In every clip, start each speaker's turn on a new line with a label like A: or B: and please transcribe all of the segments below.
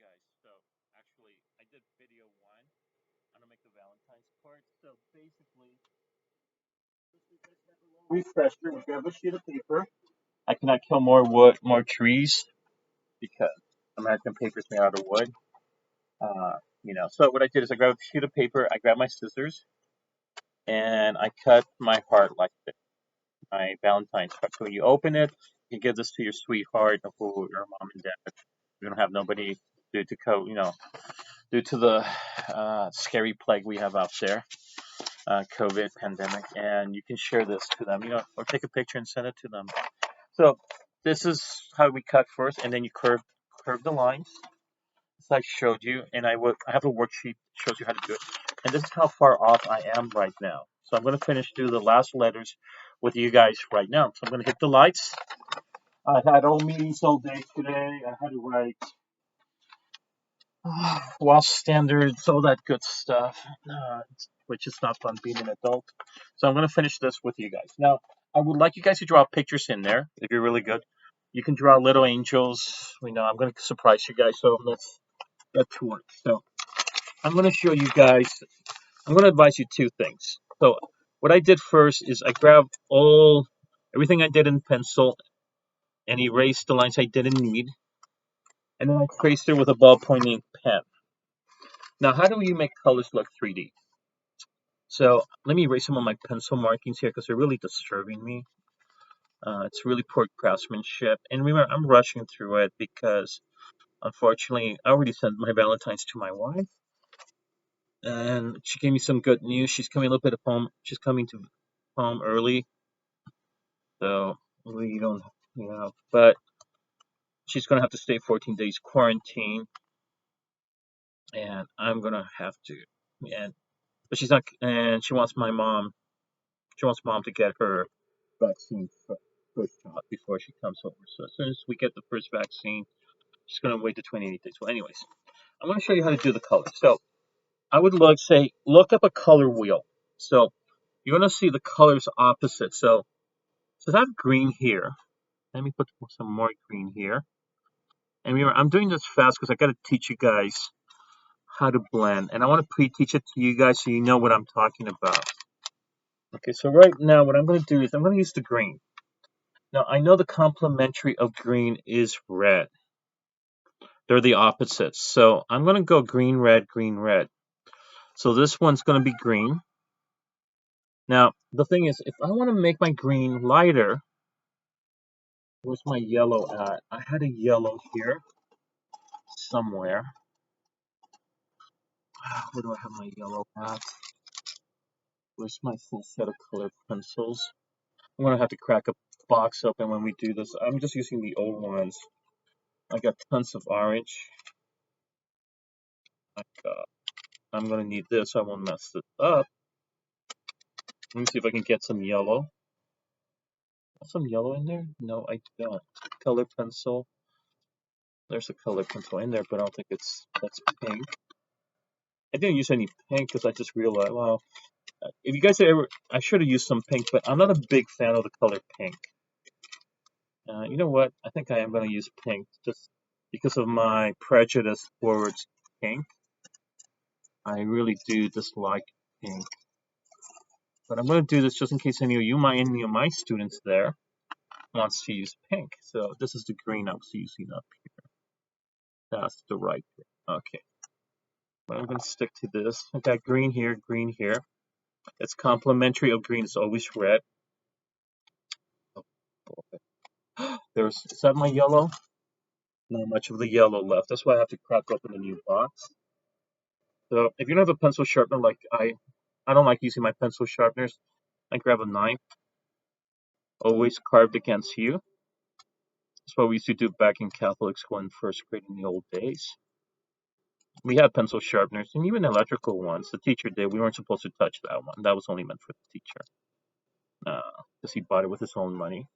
A: guys. So actually, I did video one. I'm gonna make the Valentine's part. So basically, refresher. We grab a sheet of paper. I cannot kill more wood, more trees because American paper is made out of wood. So what I did is I grabbed a sheet of paper. I grabbed my scissors and I cut my heart like this, my Valentine's card. So when you open it, you give this to your sweetheart or your mom and dad. You don't have nobody due to due to the scary plague we have out there, COVID pandemic, and you can share this to them, or take a picture and send it to them. So this is how we cut first, and then you curve the lines as I showed you, and I have a worksheet that shows you how to do it, and this is how far off I am right now. So I'm going to finish through the last letters with you guys right now. So I'm going to hit the lights. I had all meetings all day today. I had to write WASP standards, all that good stuff, which is not fun being an adult. So I'm going to finish this with you guys. Now, I would like you guys to draw pictures in there if you're really good. You can draw little angels. I'm going to surprise you guys, so let's get to work. So I'm going to show you guys, I'm going to advise you two things. So what I did first is I grabbed everything I did in pencil and erased the lines I didn't need. And then I traced it with a ballpoint ink pen. Now, how do you make colors look 3D? So let me erase some of my pencil markings here because they're really disturbing me. It's really poor craftsmanship. And remember, I'm rushing through it because, unfortunately, I already sent my Valentine's to my wife. And she gave me some good news. She's coming a little bit of home. She's coming to home early. So we don't, but she's going to have to stay 14 days quarantine. And I'm going to have to. But she's not, and she wants mom to get her vaccine first shot before she comes over. So as soon as we get the first vaccine, she's gonna wait the 28 days. Well, anyways, I'm gonna show you how to do the color. So I would look up a color wheel. So you're gonna see the colors opposite. So I have green here. Let me put some more green here. And remember, I'm doing this fast because I gotta teach you guys how to blend, and I want to pre-teach it to you guys so you know what I'm talking about. Okay, so right now what I'm going to do is I'm going to use the green. Now, I know the complementary of green is red. They're the opposites. So I'm going to go green, red, green, red. So this one's going to be green. Now, the thing is, if I want to make my green lighter, where's my yellow at? I had a yellow here somewhere. Where do I have my yellow at? Where's my full set of colored pencils? I'm going to have to crack a box open when we do this. I'm just using the old ones. I got tons of orange. I'm going to need this. I won't mess it up. Let me see if I can get some yellow. Some yellow in there? No, I don't. Color pencil. There's a color pencil in there, but I don't think that's pink. I didn't use any pink because I just realized, well, if you guys I should have used some pink, but I'm not a big fan of the color pink. You know what? I think I am going to use pink just because of my prejudice towards pink. I really do dislike pink. But I'm going to do this just in case any of my students there wants to use pink. So this is the green I was using up here. That's the right green. Okay. But I'm going to stick to this. I got green here, green here. It's complementary of green. It's always red. Oh, is that my yellow? Not much of the yellow left. That's why I have to crack open a new box. So if you don't have a pencil sharpener like I don't like using my pencil sharpeners. I grab a knife. Always carved against you. That's what we used to do back in Catholic school in first grade in the old days. We had pencil sharpeners and even electrical ones. The teacher did. We weren't supposed to touch that one. That was only meant for the teacher. Because he bought it with his own money.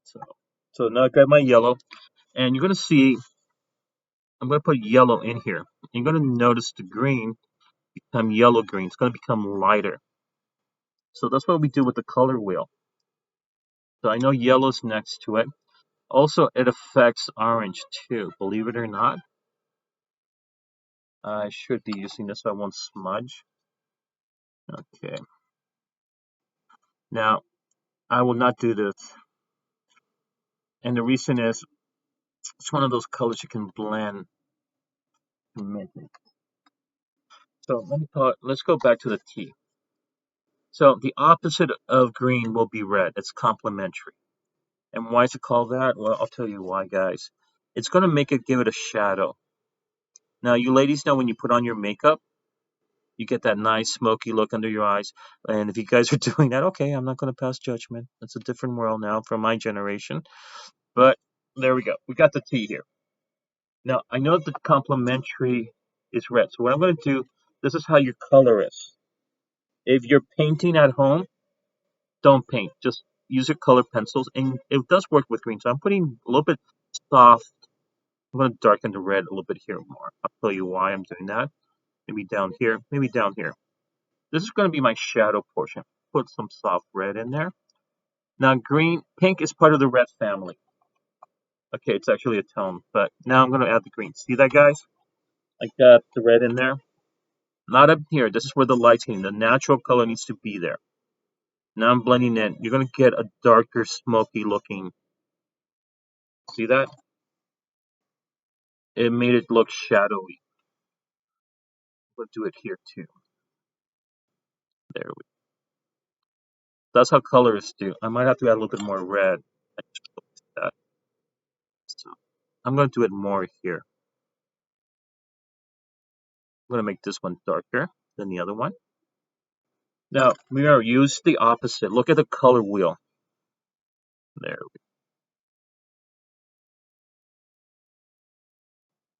A: So now I got my yellow. And you're going to see, I'm going to put yellow in here. You're going to notice the green become yellow green. It's going to become lighter. So that's what we do with the color wheel. So I know yellow's next to it. Also, it affects orange too, believe it or not. I should be using this so I won't smudge. Okay. Now, I will not do this. And the reason is, it's one of those colors you can blend immediately. So let's go back to the T. So the opposite of green will be red. It's complementary. And why is it called that? Well, I'll tell you why, guys. It's going to give it a shadow. Now, you ladies know when you put on your makeup, you get that nice smoky look under your eyes. And if you guys are doing that, okay, I'm not going to pass judgment. It's a different world now from my generation. But there we go. We got the T here. Now, I know the complementary is red. So what I'm going to do, this is how your color is. If you're painting at home, don't paint. Just use your color pencils. And it does work with green. So I'm putting a little bit soft. I'm going to darken the red a little bit here more. I'll tell you why I'm doing that. Maybe down here, maybe down here. This is going to be my shadow portion. Put some soft red in there. Now pink is part of the red family. Okay, it's actually a tone, but now I'm going to add the green. See that, guys? I got the red in there. Not up here. This is where the light's hitting. The natural color needs to be there. Now I'm blending in. You're going to get a darker, smoky looking. See that? It made it look shadowy. We'll do it here too. There we go. That's how colors do. I might have to add a little bit more red. That. So I'm going to do it more here. I'm going to make this one darker than the other one. Now, Mira, use the opposite. Look at the color wheel. There we go.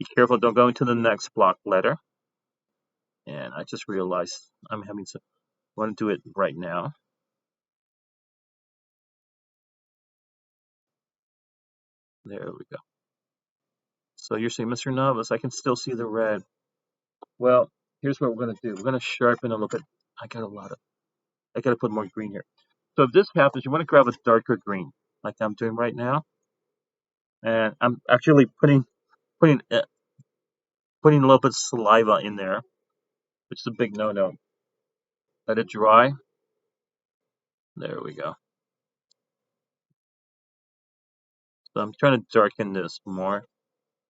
A: Be careful, don't go into the next block letter. And I just realized I'm having some. I want to do it right now. There we go. So you're saying, Mr. Navas, I can still see the red. Well, here's what we're going to do. We're going to sharpen a little bit. I got to put more green here. So if this happens, you want to grab a darker green, like I'm doing right now. And I'm actually putting a little bit of saliva in there, which is a big no-no. Let it dry. There we go. So I'm trying to darken this more.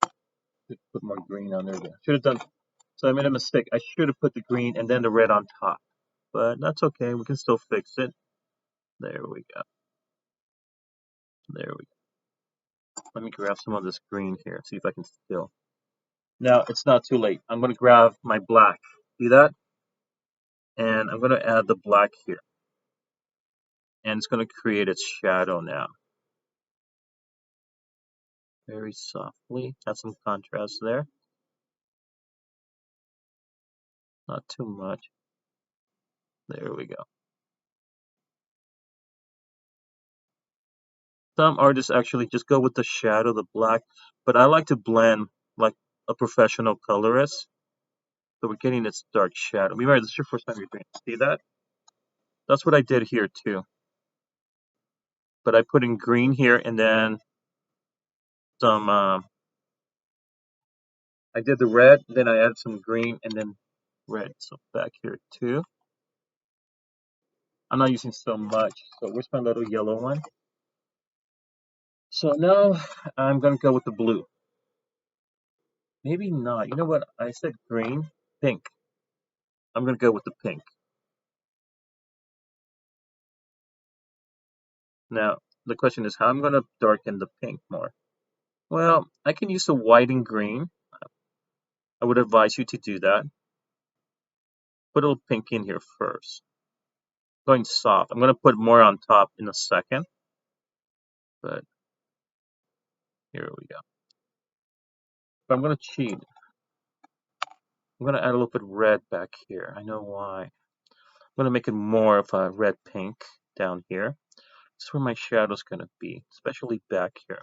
A: Put more green on there. Should have done. So I made a mistake. I should have put the green and then the red on top. But that's okay. We can still fix it. There we go. There we go. Let me grab some of this green here. See if I can still. Now it's not too late. I'm going to grab my black. See that? And I'm going to add the black here. And it's going to create its shadow now. Very softly. Add some contrast there. Not too much. There we go. Some artists actually just go with the shadow, the black, but I like to blend like a professional colorist. So we're getting this dark shadow. Remember, this is your first time you're doing it. See that? That's what I did here too. But I put in green here and then some, I did the red, then I added some green and then red. So back here too. I'm not using so much. So where's my little yellow one? So now I'm going to go with the blue. Maybe not. You know what? I said green, pink. I'm going to go with the pink. Now, the question is how I'm going to darken the pink more. Well, I can use the white and green. I would advise you to do that. Put a little pink in here first. Going soft. I'm going to put more on top in a second. But here we go. But I'm going to cheat. I'm going to add a little bit of red back here. I know why. I'm going to make it more of a red pink down here. This is where my shadow's going to be, especially back here.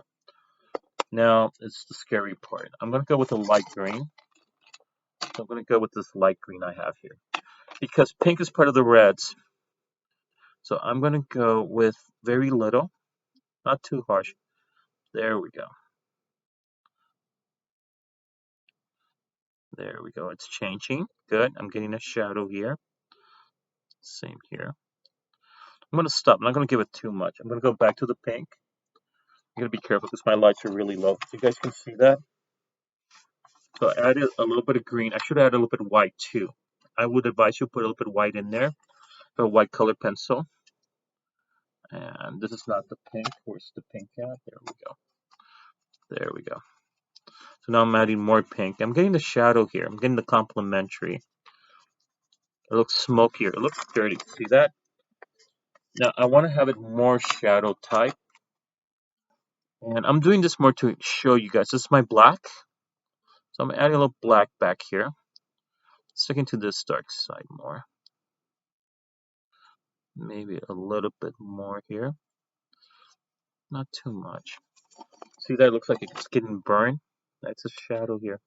A: Now, it's the scary part. I'm going to go with the light green. So I'm going to go with this light green I have here. Because pink is part of the reds. So I'm going to go with very little, not too harsh. There we go. There we go. It's changing. Good. I'm getting a shadow here. Same here. I'm going to stop. I'm not going to give it too much. I'm going to go back to the pink. I'm going to be careful because my lights are really low. So you guys can see that. So I added a little bit of green. I should add a little bit of white too. I would advise you put a little bit of white in there. A white color pencil. And this is not the pink. Where's the pink at? There we go. There we go. So now I'm adding more pink. I'm getting the shadow here. I'm getting the complementary. It looks smokier. It looks dirty. See that? Now I want to have it more shadow type. And I'm doing this more to show you guys. This is my black. So I'm adding a little black back here. Sticking to this dark side more. Maybe a little bit more here. Not too much. See that? It looks like it's getting burned. That's a shadow here.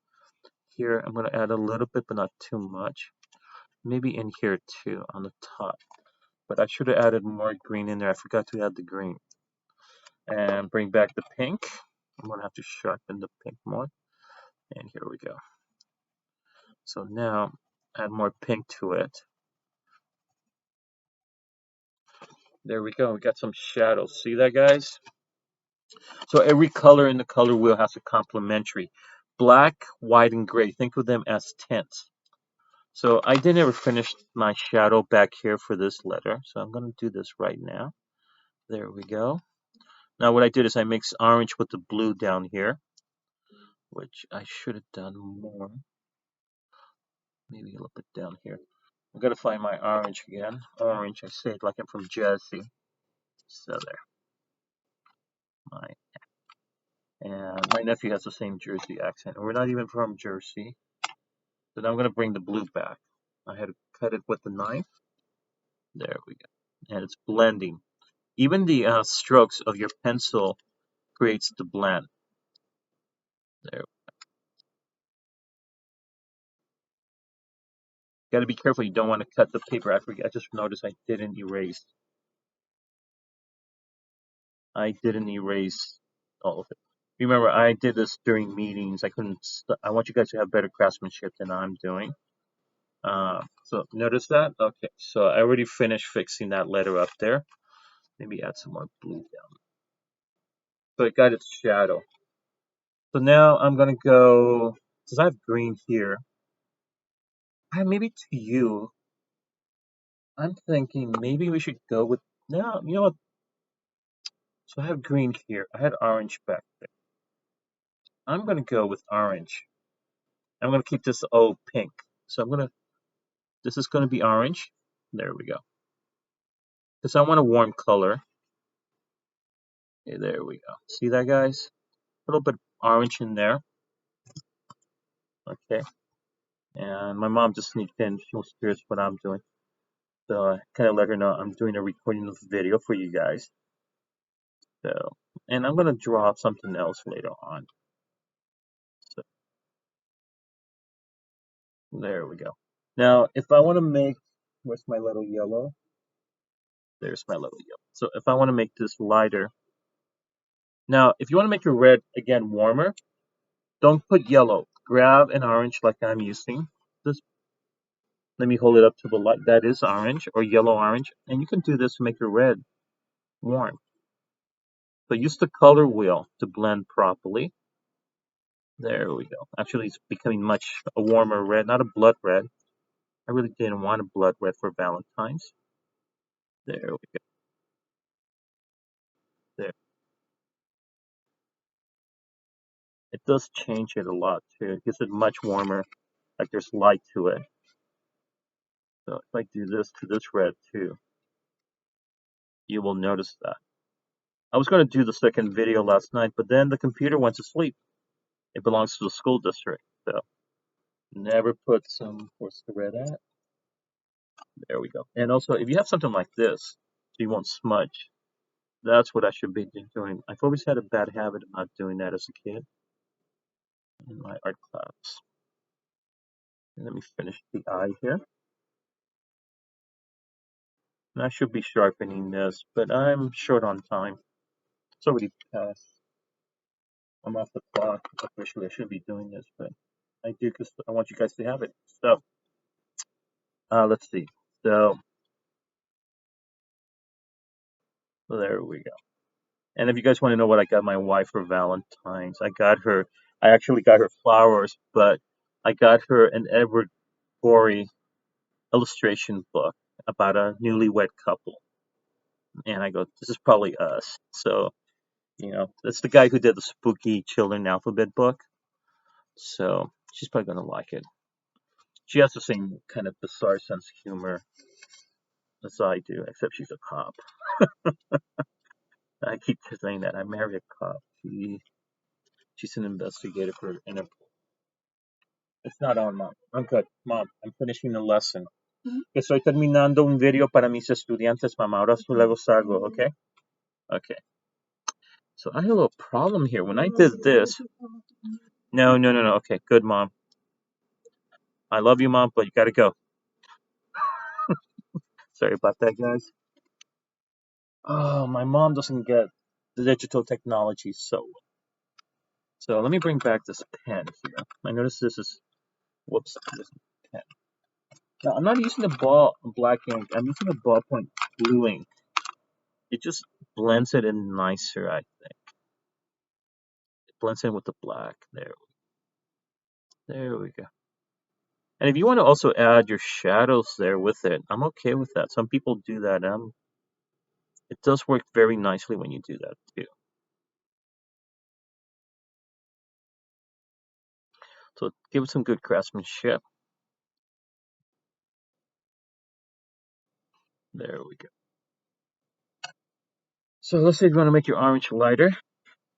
A: Here I'm going to add a little bit, but not too much. Maybe in here too, on the top. But I should have added more green in there. I forgot to add the green. And bring back the pink. I'm going to have to sharpen the pink more. And here we go. So now, add more pink to it. There we go. We got some shadows. See that, guys? So every color in the color wheel has a complementary. Black, white, and gray. Think of them as tints. So I didn't ever finish my shadow back here for this letter. So I'm going to do this right now. There we go. Now what I did is I mixed orange with the blue down here, which I should have done more. Maybe a little bit down here. I've got to find my orange again. Orange, I say it like I'm from Jersey. So there. And my nephew has the same Jersey accent. And we're not even from Jersey. So now I'm going to bring the blue back. I had to cut it with the knife. There we go. And it's blending. Even the strokes of your pencil creates the blend. There. Got to be careful. You don't want to cut the paper. I just noticed I didn't erase. I didn't erase all of it. Remember, I did this during meetings. I couldn't. I want you guys to have better craftsmanship than I'm doing. So notice that? Okay, so I already finished fixing that letter up there. Maybe add some more blue down. So it got its shadow. So now I'm gonna go, since I have green here, maybe to you, I'm thinking maybe we should go with, no, you know what? So I have green here. I had orange back there. I'm gonna go with orange. I'm gonna keep this O pink. So this is gonna be orange. There we go. Because I want a warm color. Okay, there we go. See that, guys? A little bit orange in there. Okay. And my mom just sneaked in. She was curious what I'm doing. So I kind of let her know I'm doing a recording of the video for you guys. So, and I'm going to draw something else later on. So, there we go. Now, if I want to make, where's my little yellow? There's my little yellow. So if I want to make this lighter. Now, if you want to make your red, again, warmer, don't put yellow. Grab an orange like I'm using. This, let me hold it up to the light. That is orange or yellow orange. And you can do this to make your red warm. So use the color wheel to blend properly. There we go. Actually, it's becoming much a warmer red, not a blood red. I really didn't want a blood red for Valentine's. There we go. There. It does change it a lot too. It gives it much warmer. Like there's light to it. So if I do this to this red too, you will notice that. I was going to do the second video last night, but then the computer went to sleep. It belongs to the school district, so never put some. Where's the red at? There we go. And also, if you have something like this, so you won't smudge, that's what I should be doing. I've always had a bad habit of not doing that as a kid in my art class. And let me finish the eye here. And I should be sharpening this, but I'm short on time. It's already past. I'm off the clock. Officially, I should be doing this, but I do because I want you guys to have it. So, let's see. So, there we go. And if you guys want to know what I got my wife for Valentine's, I actually got her flowers, but I got her an Edward Gorey illustration book about a newlywed couple. And I go, this is probably us. So, that's the guy who did the spooky children alphabet book. So she's probably gonna like it. She has the same kind of bizarre sense of humor as I do, except she's a cop. I keep saying that I married a cop. She's an investigator for Interpol. It's not on, mom. I'm good, mom. I'm finishing the lesson. Estoy terminando un video para mis estudiantes, mamá. Ahora luego salgo, okay? Okay. So I had a little problem here. When I did this, no, no, no, no. Okay, good, mom. I love you, mom, but you gotta go. Sorry about that, guys. Oh, my mom doesn't get the digital technology so let me bring back this pen here. I notice this is whoops, this pen. Now I'm not using the black ink. I'm using a ballpoint blue ink. It just blends it in nicer, I think. It blends in with the black. There we go. And if you want to also add your shadows there with it, I'm okay with that. Some people do that. It does work very nicely when you do that too. So give it some good craftsmanship. There we go. So let's say you want to make your orange lighter.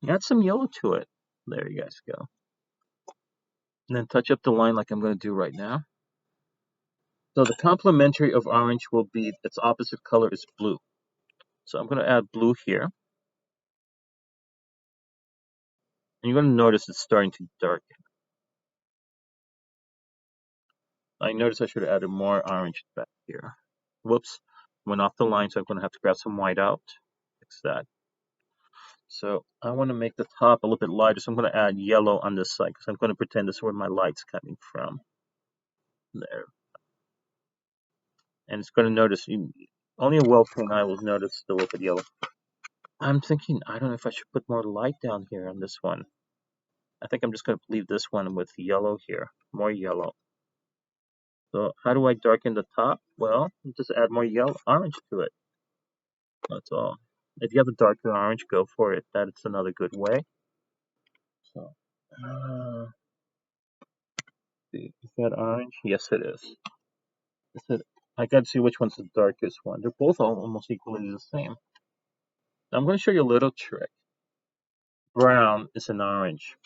A: Add some yellow to it. There you guys go. And then touch up the line like I'm going to do right now. So the complementary of orange will be its opposite color is blue. So I'm going to add blue here. And you're going to notice it's starting to darken. I noticed I should have added more orange back here. Whoops. Went off the line, so I'm going to have to grab some white out. Fix that. So I want to make the top a little bit lighter, so I'm going to add yellow on this side because I'm going to pretend this is where my light's coming from. There. And it's going to notice, only a well-trained eye will notice the little bit yellow. I'm thinking, I don't know if I should put more light down here on this one. I think I'm just going to leave this one with yellow here, more yellow. So how do I darken the top? Well, just add more yellow, orange to it. That's all. If you have a darker orange, go for it. That's another good way. So, is that orange? Yes, it is. I got to see which one's the darkest one. They're both almost equally the same. Now, I'm going to show you a little trick. Brown is an orange.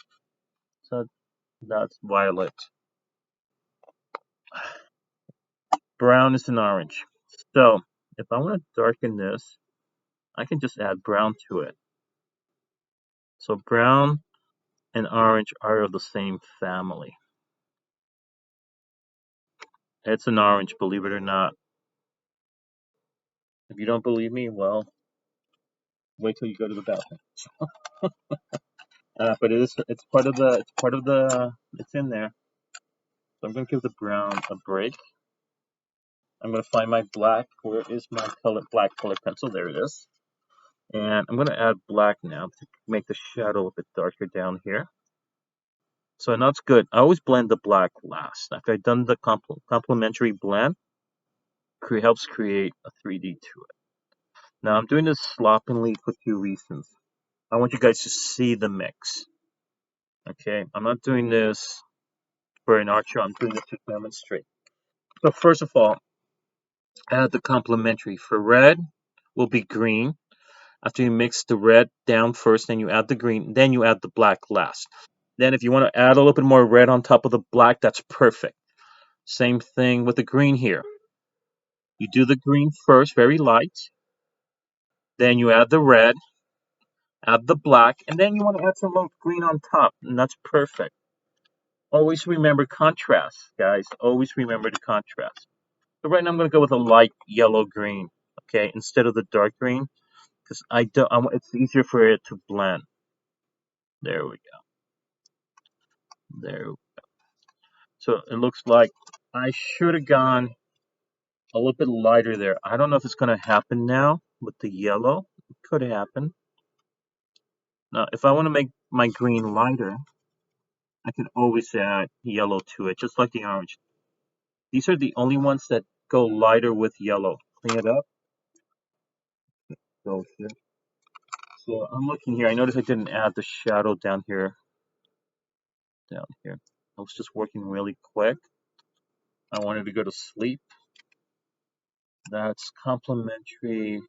A: So that's violet. Brown is an orange. So if I want to darken this, I can just add brown to it. So brown and orange are of the same family. It's an orange, believe it or not. If you don't believe me, well, wait till you go to the bathroom. But it's in there. So I'm gonna give the brown a break. I'm gonna find my black. Where is my black color pencil? There it is. And I'm gonna add black now to make the shadow a bit darker down here. So now it's good. I always blend the black last. After I've done the complementary blend, helps create a 3D to it. Now I'm doing this sloppily for two reasons. I want you guys to see the mix. Okay, I'm not doing this for an art show. I'm doing this to demonstrate. So first of all, add the complementary. For red, will be green. After you mix the red down first, then you add the green, then you add the black last. Then if you want to add a little bit more red on top of the black, that's perfect. Same thing with the green here. You do the green first, very light. Then you add the red, add the black, and then you want to add some little green on top, and that's perfect. Always remember contrast, guys. Always remember the contrast. So right now I'm going to go with a light yellow green, okay, instead of the dark green, because it's easier for it to blend. There we go. There. So it looks like I should have gone a little bit lighter there. I don't know if it's going to happen now with the yellow. It could happen. Now, if I want to make my green lighter, I can always add yellow to it, just like the orange. These are the only ones that go lighter with yellow. Clean it up. Go here. So I'm looking here. I noticed I didn't add the shadow down here. Down here. I was just working really quick. I wanted to go to sleep. That's complementary.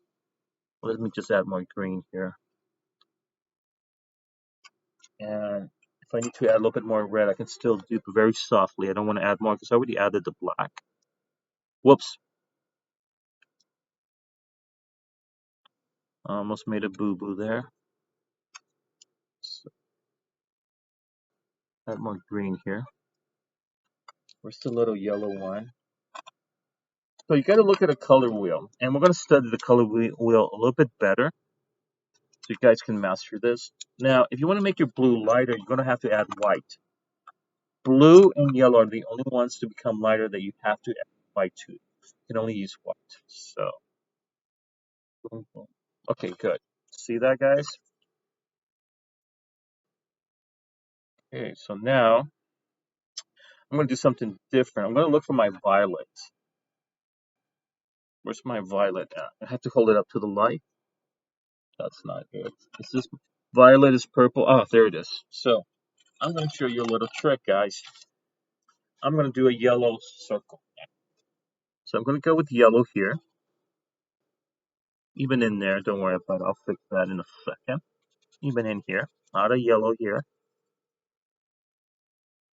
A: Let me just add more green here. And if I need to add a little bit more red, I can still do it very softly. I don't want to add more because I already added the black. Whoops. Almost made a boo-boo there. So add more green here. Where's the little yellow one? So you got to look at a color wheel. And we're going to study the color wheel a little bit better so you guys can master this. Now, if you want to make your blue lighter, you're going to have to add white. Blue and yellow are the only ones to become lighter that you have to add white to. You can only use white. So, boom, boom. Okay, good. See that, guys? Okay, so now I'm going to do something different. I'm going to look for my violet. Where's my violet at? I have to hold it up to the light. That's not good. Is this violet is purple? Oh, there it is. So I'm going to show you a little trick, guys. I'm going to do a yellow circle. So I'm going to go with yellow here. Even in there, don't worry about it. I'll fix that in a second. Even in here, not a yellow here.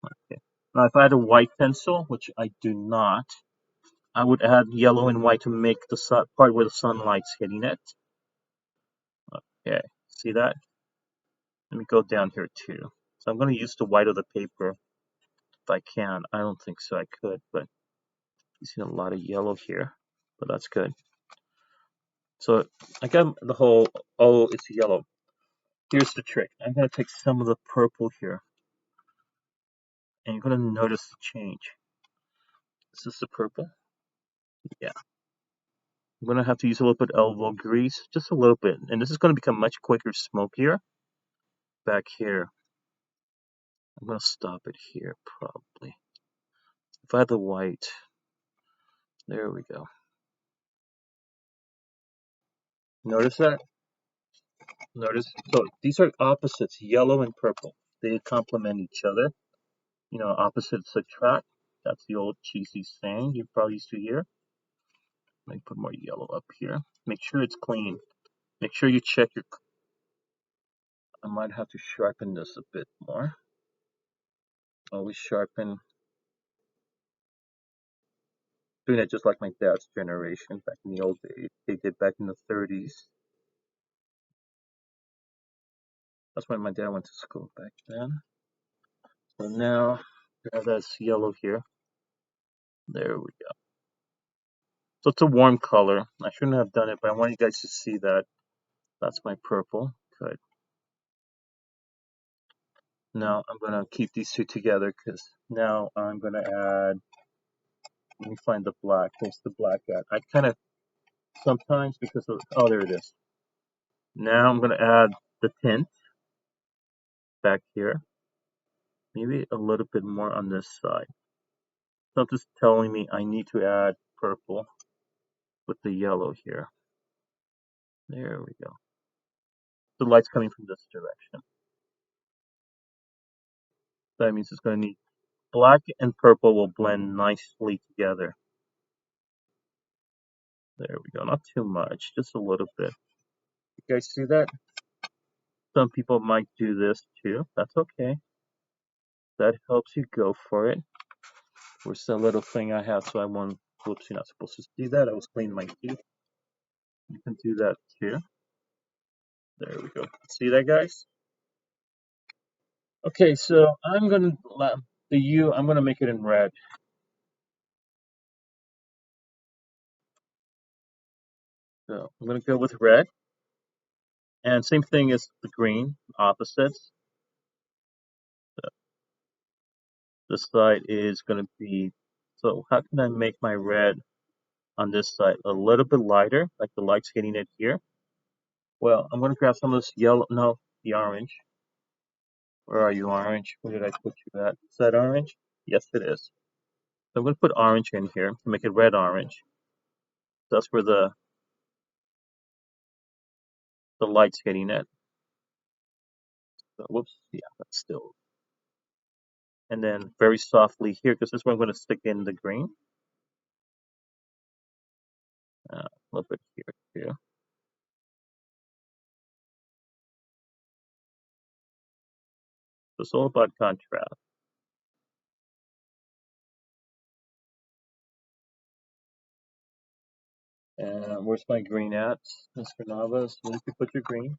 A: Okay. Now, if I had a white pencil, which I do not, I would add yellow and white to make the part where the sunlight's hitting it. Okay, see that? Let me go down here too. So I'm going to use the white of the paper if I can. I don't think so I could, but you see a lot of yellow here, but that's good. So I got the whole, oh, it's yellow. Here's the trick. I'm going to take some of the purple here, and you're going to notice the change. Is this the purple? Yeah. I'm going to have to use a little bit of elbow grease, just a little bit. And this is going to become much quicker, smokier. Back here. I'm going to stop it here, probably. If I had the white. There we go. Notice that? Notice? So these are opposites, yellow and purple. They complement each other. You know, opposites attract. That's the old cheesy saying you probably used to hear. Let me put more yellow up here. Make sure it's clean. Make sure you check your... I might have to sharpen this a bit more. Always sharpen. Doing it just like my dad's generation back in the old days. They did back in the 30s. That's when my dad went to school back then. So now, we have this yellow here. There we go. So it's a warm color. I shouldn't have done it, but I want you guys to see that. That's my purple. Good. Now I'm going to keep these two together because now I'm going to add, let me find the black. Where's the black at? I kind of, sometimes because of, oh, there it is. Now I'm going to add the tint back here. Maybe a little bit more on this side. Something's telling me I need to add purple with the yellow here. There we go. The light's coming from this direction. That means it's going to need black and purple will blend nicely together. There we go. Not too much, just a little bit. You guys see that? Some people might do this too. That's okay. That helps you, go for it. Where's the little thing I have so I won't, whoops, you're not supposed to see that. I was cleaning my teeth. You can do that too. There we go. See that, guys? Okay, so I'm gonna I'm gonna make it in red. So I'm gonna go with red, and same thing as the green, opposites. This side is going to be, so how can I make my red on this side a little bit lighter, like the light's hitting it here? Well, I'm going to grab some of this yellow, no, the orange. Where are you, orange? Where did I put you at? Is that orange? Yes, it is. So I'm going to put orange in here to make it red orange. That's where the light's hitting it. So, whoops, yeah, that's still. And then very softly here, because this is where I'm going to stick in the green. A little bit here too. So it's all about contrast. And where's my green at, Mr. Navas? Where did you put your green?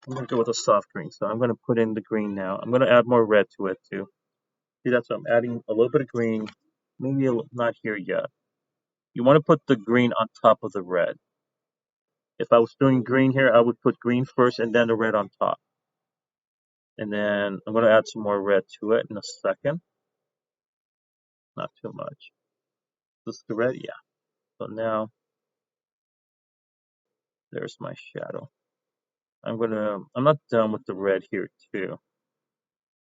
A: I'm going to go with a soft green. So I'm going to put in the green now. I'm going to add more red to it too. See, that's what I'm adding a little bit of green. Maybe not here yet. You want to put the green on top of the red. If I was doing green here, I would put green first and then the red on top. And then I'm going to add some more red to it in a second. Not too much. This is the red? Yeah. So now, there's my shadow. I'm not done with the red here too.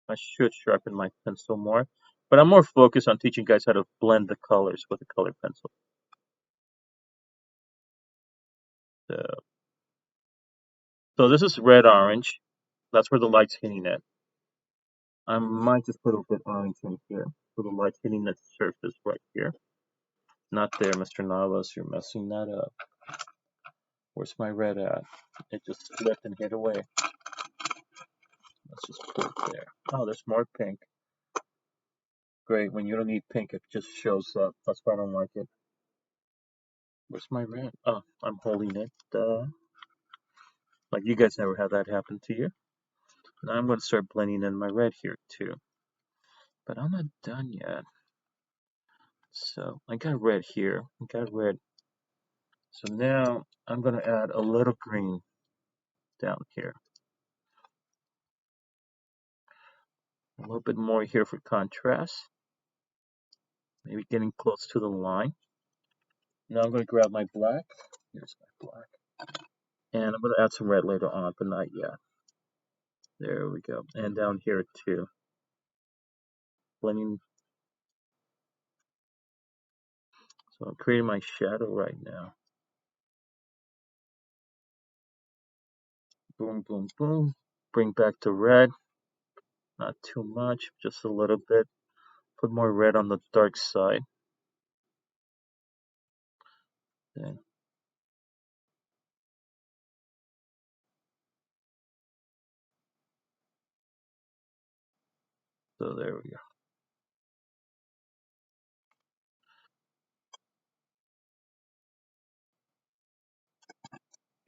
A: I should sharpen my pencil more. But I'm more focused on teaching you guys how to blend the colors with a color pencil. So this is red orange. That's where the light's hitting it. I might just put a bit orange in here. So the light's hitting the surface right here. Not there, Mr. Navas. You're messing that up. Where's my red at? It just slipped and hit away. Let's just put it there. Oh, there's more pink. Great. When you don't need pink, it just shows up. That's why I don't like it. Where's my red? Oh, I'm holding it. Like you guys never had that happen to you. Now I'm going to start blending in my red here too. But I'm not done yet. So I got red here. I got red. So now I'm going to add a little green down here. A little bit more here for contrast. Maybe getting close to the line. Now I'm going to grab my black. Here's my black. And I'm going to add some red later on, but not yet. There we go. And down here too. Blending. So I'm creating my shadow right now. Boom, boom, boom. Bring back the red. Not too much, just a little bit. Put more red on the dark side. Then so there we go.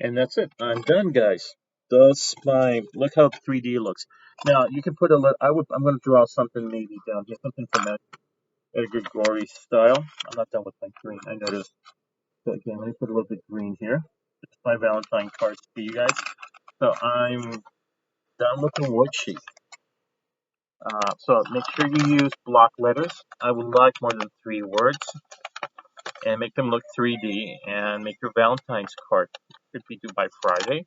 A: And that's it. I'm done, guys. That's my look how 3D looks. Now you can put a little. I'm going to draw something maybe down here, something from that Edgar Gorey style. I'm not done with my green. I noticed. So again, let me put a little bit of green here. It's my Valentine cards for you guys. So I'm done with the worksheet. So make sure you use block letters. I would like more than 3 words, and make them look 3D. And make your Valentine's card. Should be due by Friday.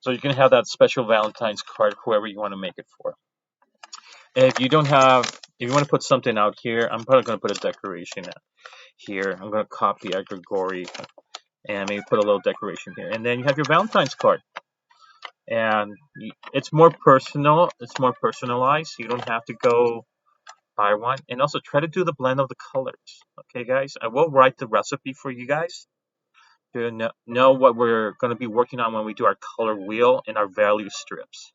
A: So you can have that special Valentine's card, whoever you want to make it for. If you don't have, if you want to put something out here, I'm probably going to put a decoration here. I'm going to copy Edgar Gorey and maybe put a little decoration here. And then you have your Valentine's card. And it's more personal. It's more personalized. You don't have to go buy one. And also try to do the blend of the colors. Okay, guys? I will write the recipe for you guys to know what we're going to be working on when we do our color wheel and our value strips.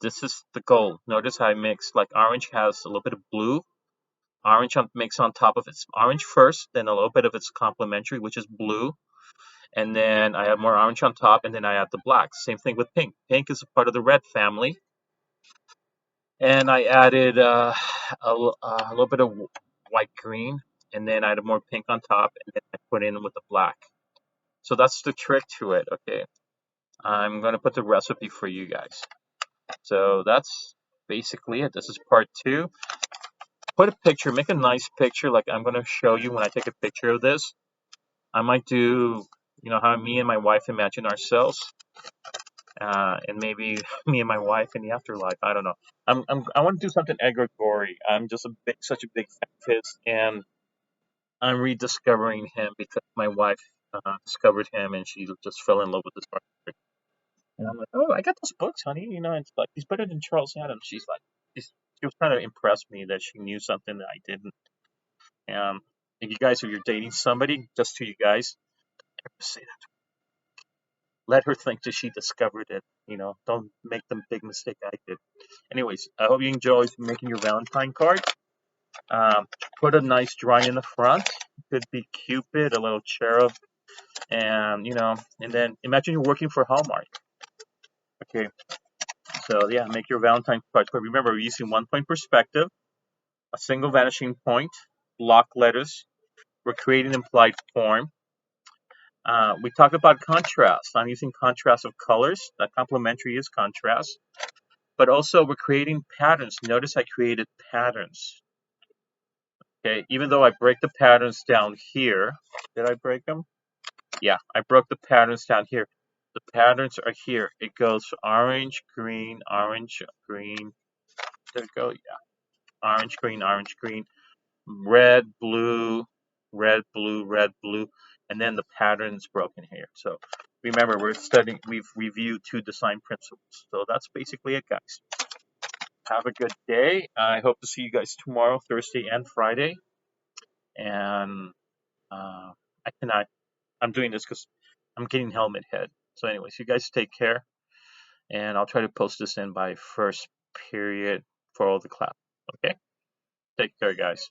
A: This is the goal. Notice how I mix, like orange has a little bit of blue. Orange mix on top of its orange first, then a little bit of its complementary, which is blue. And then I have more orange on top, and then I add the black. Same thing with pink. Pink is a part of the red family. And I added a little bit of white green, and then I added more pink on top, and then I put in with the black. So that's the trick to it, okay? I'm going to put the recipe for you guys. So that's basically it. This is part 2. Put a picture, make a nice picture like I'm going to show you when I take a picture of this. I might do, how me and my wife imagine ourselves, and maybe me and my wife in the afterlife. I don't know. I want to do something Edgar Gorey. I'm just such a big fan of his, and I'm rediscovering him because my wife discovered him and she just fell in love with this artist. And I'm like, oh, I got those books, honey. It's like he's better than Charles Adams. She was trying to impress me that she knew something that I didn't. If you guys, if you're dating somebody, just to you guys, never say that. Let her think that she discovered it. Don't make the big mistake I did. Anyways, I hope you enjoy making your Valentine card. Um, Put a nice drawing in the front. Could be Cupid, a little cherub, and then imagine you're working for Hallmark. Okay, so yeah, make your Valentine card. But remember, we're using 1 point perspective, a single vanishing point, block letters. We're creating implied form. We talk about contrast. I'm using contrast of colors. That complementary is contrast. But also, we're creating patterns. Notice I created patterns. Okay, even though I break the patterns down here. Did I break them? Yeah, I broke the patterns down here. The patterns are here. It goes orange, green, orange, green. Did it go? Yeah. Orange, green, red, blue, red, blue, red, blue, and then the pattern's broken here. So remember, we've reviewed 2 design principles. So that's basically it, guys. Have a good day. I hope to see you guys tomorrow, Thursday and Friday. And I cannot, I'm doing this because I'm getting helmet head. So anyways, you guys take care. And I'll try to post this in by first period for all the class. Okay? Take care, guys.